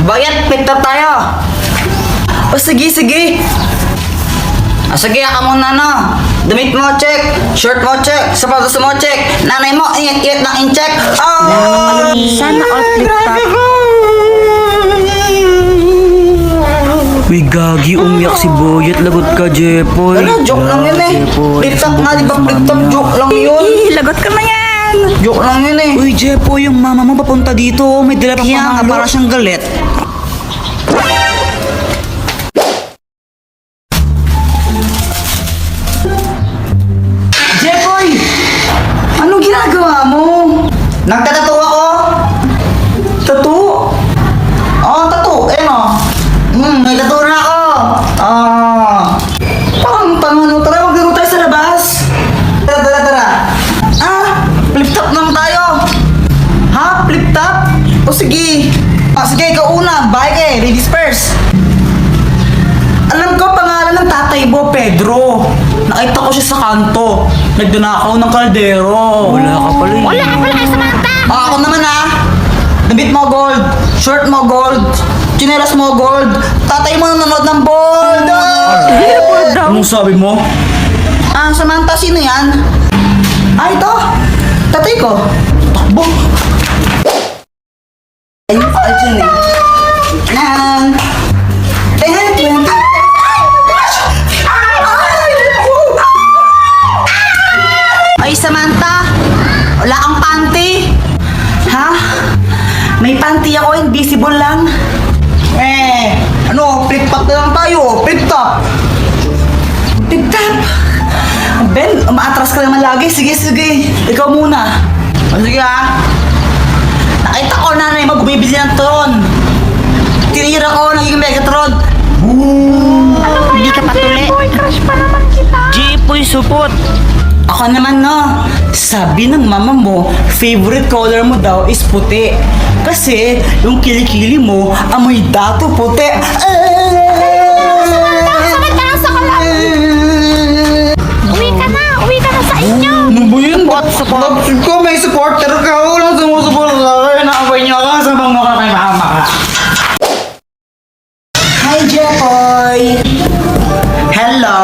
Bayat, pick up tayo. O sige, sige. Sige, ka muna no. Damit mo, check. Shirt mo, check. Sapatos mo, check. Nanay mo, ingat-ingat ng in-check. Oh! Sana all flip top. Uy, gagi, umiyak si Boyet. Lagot ka, Jepoy. Ano, joke lang yun eh. Flip top nga, di ba flip top? Joke lang yun. Lagot ka na yan. Joke lang yun eh. Uy, Jepoy, yung mama mo papunta dito. May dala pang Kaya nga, pamalo. para siyang galit. Jepoy! Anong ginagawa mo? Nagtatato ako? Tattoo? Oo, tattoo. May tattoo na ako. Parang pangano. Tara, maglaro tayo sa labas. Tara. Flip top naman tayo. Ha? Flip top? O sige. Sige, ikaw una. Bike eh. Ladies first. Alam ko pangalan ng tatay mo, Pedro. Nakita ko siya sa kanto. Nagdanakaw ng kaldero. Wala ka pala eh. Wala kay Samantha. Ako naman Damit mo gold. Shirt mo gold. Chinelas mo gold. Tatay mo nanonood ng bold. Anong sabi mo? Samantha, sino yan? Ito. Tatay ko. Takbo. Ayun pa, dyan eh. Yan. Tingnan. Ay, Samantha. Wala kang panty. Ha? May panty ako, invisible lang. Flip top na lang tayo. Flip top. Flip top. Ben, umaatras ka naman lagi. Sige. Ikaw muna. Sige Nakita ko nanay mo bumibili ng tron. Tinira ko, naging Megatron. Hindi ka patuloy. Boy, crush pa naman kita. Jepoy, supot. Ako naman sabi ng mama mo, favorite color mo daw is puti. Kasi yung kilikili mo, amoy dato puti. Uwi ka na sa inyo. Ano ba yun? Support ko, may supporter ka. Walang sumusuport sa akin. Naabay niyo ka sa mga kay mama ka. Hi, Jepoy. Hello.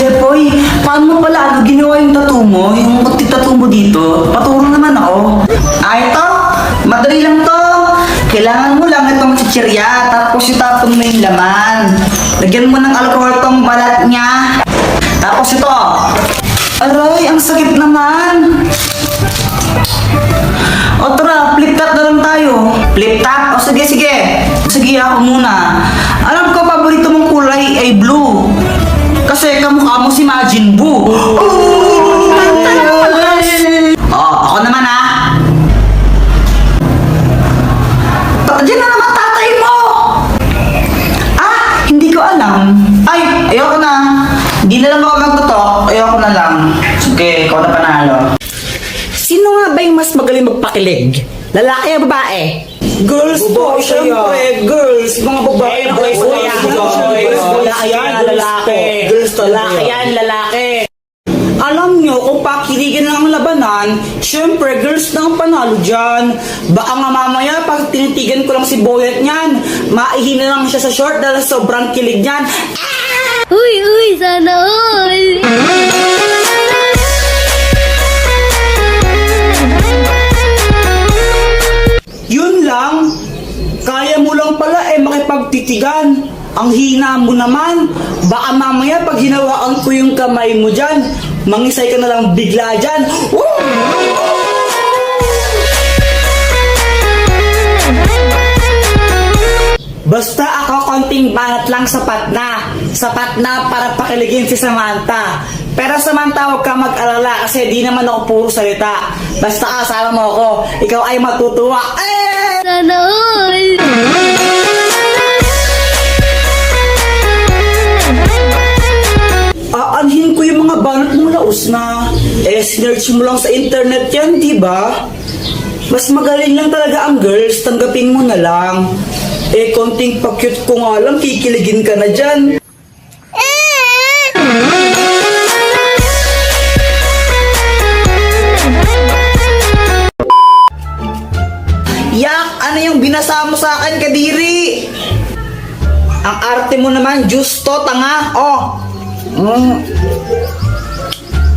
Jepoy, paano mo pala ginawa yung tattoo mo? Yung tattoo mo dito? Paturo naman ako. Ito. Madali lang to. Kailangan mo lang itong chichirya, tapos itapon mo yung laman. Lagyan mo ng alcohol tong balat niya. Tapos ito. Aray, ang sakit naman. O tara, flip top na lang tayo. Flip top? O sige. Sige, ako muna. Alam ko, paborito mong kulay ay blue. Kasi kamukha mo si Majin Buu. Ako naman Diyan na naman tatay mo! Hindi ko alam. Ay, ayoko na. Hindi na lang ako magtutok. Ayoko na lang. Sige, ikaw na panalo. Sino nga ba yung mas magaling magpakilig? Lalaki o babae? Girls po, syempre. Girls. Mga babae na kayo. Lalaki yan, lalaki. Girls to lalaki yan, lalaki. Alam nyo, kung pakiligin ng labanan, syempre, girls na ang panalo dyan. Baka nga mamaya, pag tinitigan ko lang si Boyet niyan, maihina lang siya sa short dahil sobrang kilig niyan. Uy, sana all. Yun lang, kaya mo lang pala makipagtitigan. Ang hina mo naman, baka mamaya pag hinawaan ko yung kamay mo dyan, mangisay ka na lang bigla dyan. Woo! Basta ako konting banat lang sapat na. Sapat na para pakiligin si Samantha. Pero Samantha, huwag ka mag-alala kasi di naman ako puro salita. Basta kasama mo ako, ikaw ay matutuwa. Sana all. Aanhin ko yung mga banat mong laos na. Sinerch mo lang sa internet yan, di ba? Mas magaling lang talaga ang girls, tanggapin mo na lang. Konting pa-cute ko nga lang, kikiligin ka na dyan. Yak, ano yung binasa mo sa akin, Kadiri. Ang arte mo naman, justo, tanga. Oh.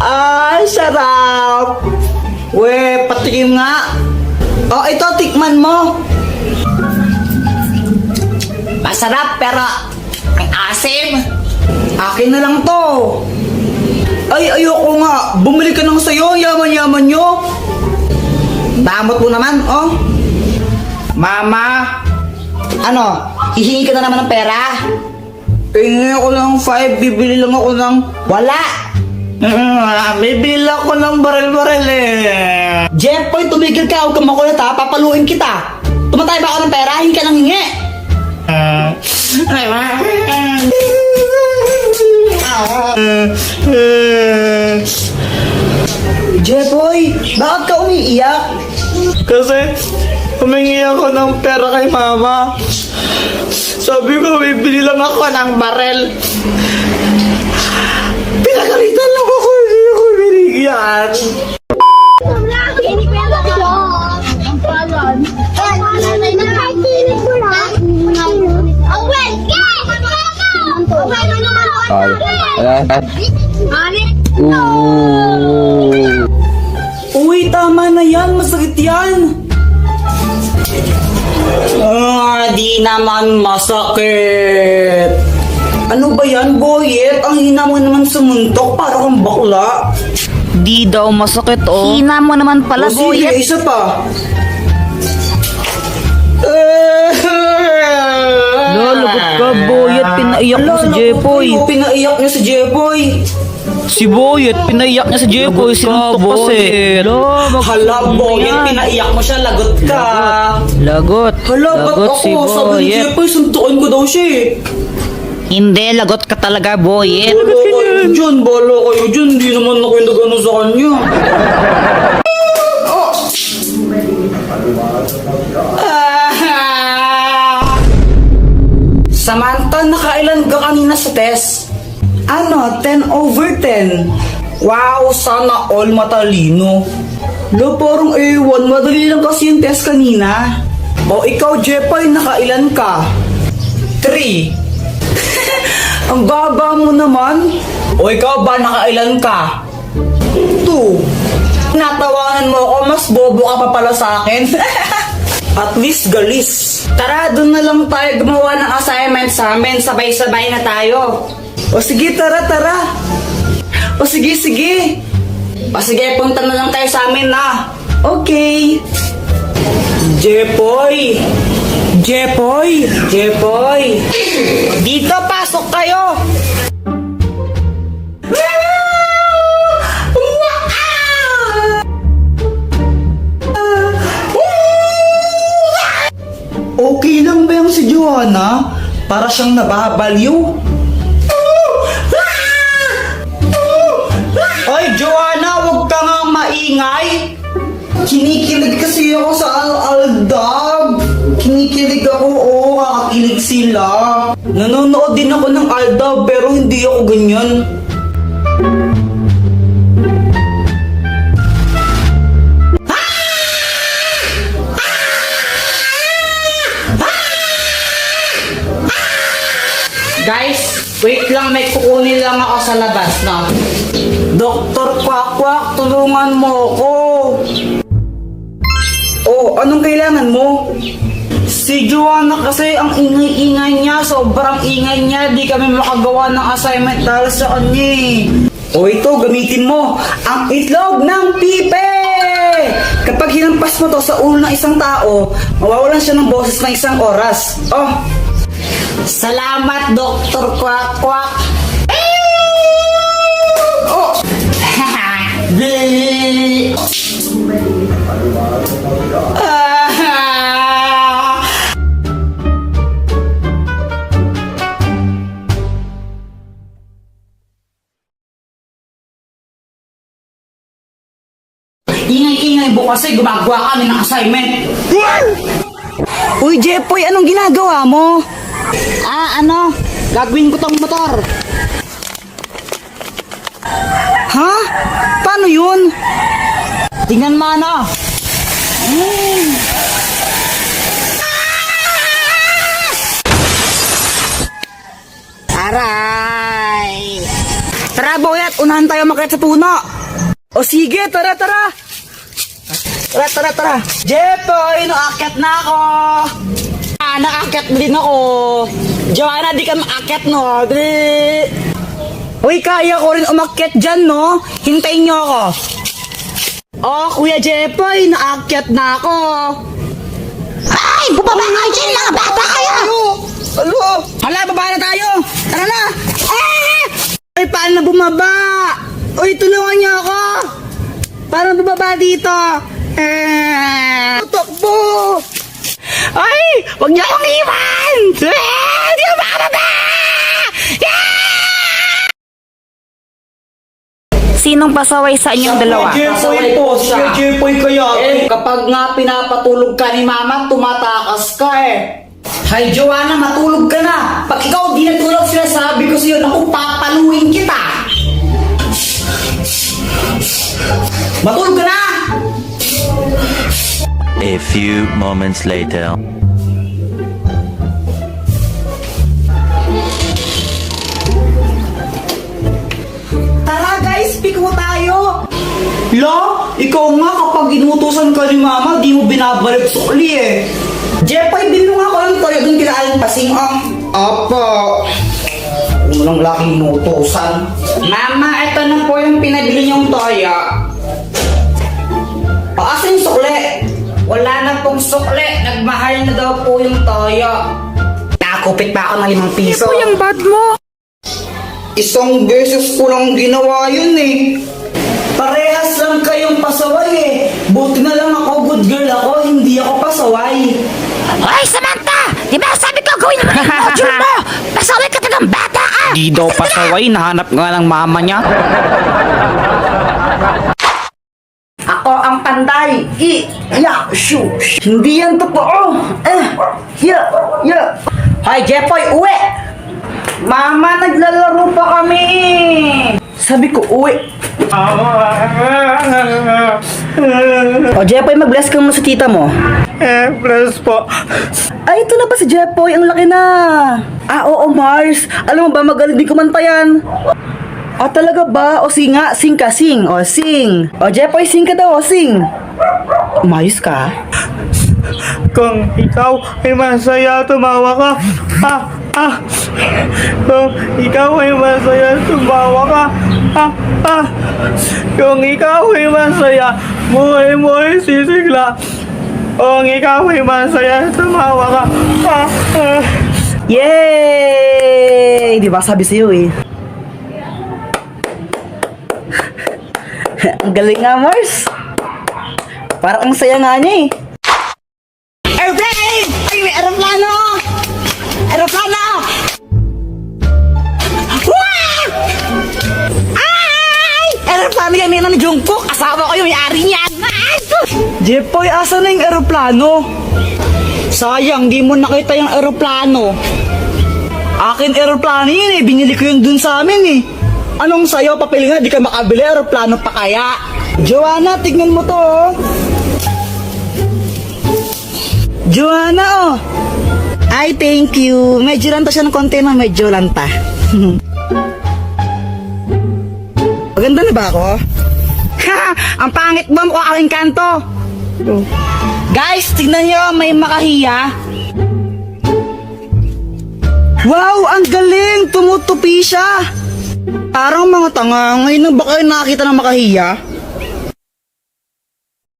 Ay, sarap. We, patikim nga. Oh, ito, tikman mo. Masarap, pero ang asim. Akin na lang to. Ay, ayoko nga. Bumili ka nang sayo, yaman-yaman nyo. Damot mo naman, oh. Mama. Ano, hihingi ka na naman ng pera? Hingi ako ng 5, bibili lang ako ng... Wala. Bibili ako ng baril-baril eh. Jeffoy, tumigil ka. Huwag kang makulit ha. Papaluin kita. Tumatay ba ako ng pera? Hingi ka ng hingi. Jeffoy, bakit ka umiiyak? Kasi humingi ako ng pera kay mama. Sabi ko, bibili lang ako ng barel. Pinagalitan lang ako, hindi ako binigyan. Uy, tama na yan. Masakit yan. Di naman masakit. Ano ba yan, Boyet? Ang hina mo naman sumuntok para kang bakla. Di daw masakit oh. Hina mo naman pala, O, sige, Boyet. isa pa. Lagot ka, Boyet. Pinaiyak mo si Jeffoy. Pinaiyak niya si Jeffoy. Si Boyet, pinaiyak niya si Jeffoy. Sinuntok kasi. Hala, Boyet, pinaiyak mo siya. Lagot ka. Lagot. Hala, ba't Lagot si ako? Sabi ni Boyet. Jeffoy, suntukin ko daw siya eh. Hindi, lagot ka talaga, Boyet. Bolo kayo dyan, bolo kayo dyan. Di naman ako yung nagano sa kanya. Samantha, nakailan ka kanina sa test? Ano, 10/10. Wow, sana all matalino. Lo, parang A1, madali lang kasi yung test kanina. O ikaw, Jeffoy, nakailan ka? 3. Ang baba mo naman. O ikaw ba, nakailan ka? 2. Natawanan mo ako, mas bobo ka pa pala sa akin. At least galis. Tara, doon na lang tayo gumawa ng assignment sa amin. Sabay-sabay na tayo. O sige, tara. O sige. O sige, punta na lang tayo sa amin na. Okay. Jeffoy. Dito, pasok kayo. Okay lang ba yung si Joanna? Para siyang nababaliw. Oy, Joanna, huwag ka nga maingay. Kinikilig kasi ako sa Aldab. Kinikilig ako, oo, kakakilig sila. Nanonood din ako ng Aldab, pero hindi ako ganyan. Guys, wait lang, may kukunin lang ako sa labas na. Dr. Kwakwak, tulungan mo ako. Oh, anong kailangan mo? Si Joanna kasi ang ingay-ingay niya, sobrang ingay niya, di kami makagawa ng assignment dahil sa kanya eh. O ito, gamitin mo ang itlog ng pipe! Kapag hinampas mo to sa ulo ng isang tao, mawawalan siya ng boses ng isang oras. Oh, salamat, Dr. Quack Quack. Oh. Ingay-ingay bukas ay gumagawa kami ng assignment. Uy, Jeffoy, anong ginagawa mo? Gagawin ko tong motor. Ha? Paano yun? Tingnan mo ano. Aray! Tara, Boyet, unahan tayo makit sa puno. O sige, tara. Tara. Jepoy, naakyat na ako. Naakyat din ako. Joanna, di ka maakyat, no? Di. Uy, kaya ko rin umakyat dyan, no? Hintayin niyo ako. Oh, Kuya Jepoy, naakyat na ako. Ay, bumaba kayo dyan, mga bata kayo! Alo! Hala, baba na tayo! Tara na! Ay, paano na bumaba? Uy, tulungan niyo ako! Paano bumaba dito? Takbo! Ay! Huwag niyo akong iwan! Hindi ako makababa! Sinong pasaway sa inyong dalawa? Jepoy po, siya Jepoy kaya. Kapag nga pinapatulog ka ni Mama, tumatakas ka eh. Hay, Joanna, matulog ka na. Pag ikaw di natulog, sinasabi ko sa'yo, naku, papaluin kita. Matulog ka na! A few moments later. Tara guys, pick mo tayo. La, ikaw nga kapag inutusan ka ni Mama, di mo binabalik sukli eh. Jepoy, bilong ako yung toyo dun kila Aling Pasing. Opo. Unang laking inutusan. Mama, ito na po yung pinabili niyong toyo. Asan yung sukli? Wala na pong sukli. Nagmahal na daw po yung toyo. Nakupit pa ako ng 5 piso. Ito yung bad mo! Isang beses ko lang ginawa yun eh. Parehas lang kayong pasaway eh. Buti na lang ako, good girl ako, hindi ako pasaway. Hoy, Samantha! Di ba sabi ko gawin naman yung module mo? Pasaway ka tagang bata ka! Di daw pasaway, nahanap nga ng mama niya. Ako ang panday. Shoo. Hindi yan totoo. Hi, Jepoy, uwi. Mama, naglalaro pa kami. Sabi ko, uwi. O, Jepoy, mag-bless ka muna sa tita mo. Bless po. Ay, ito na pa si Jepoy. Ang laki na. Oo, Mars. Alam mo ba, magaling din kumanta yan. Talaga ba? O, sing nga. Sing ka, sing. O, sing. O, Jepoy, sing ka daw. O, sing. Umayos ka. Kung ikaw ay masaya, tumawa ka. Kung ikaw ay masaya, tumawa ka. Kung ikaw ay masaya, buhay mo ay sisigla. Kung ikaw ay masaya, tumawa ka. Yay! Di ba sabi sa'yo eh. Ang galing nga, Mars. Parang ang saya nga niya eh. Airplane! Ay, may aeroplano! Aeroplano! Wow! Ay! Aeroplano yan ni Jungkook. Asawa ko yung may-ari niyan. Jepoy, asa na yung aeroplano? Sayang, di mo nakita yung aeroplano. Akin aeroplano yun eh. Binili ko yun dun sa amin eh. Anong sayo, papel nga, di ka makabili, aeroplano pa kaya? Joanna, tignan mo to oh. Joanna oh. Ay, thank you. Medyo lanta siya ng konti na, medyo lanta. Maganda na ba ako? Ha! Ang pangit ba mo aking kanto? Guys, tignan nyo, may makahiya. Wow, ang galing! Tumutupi siya! Parang mga tanga, ngayon na ba kayo nakakita ng makahiya?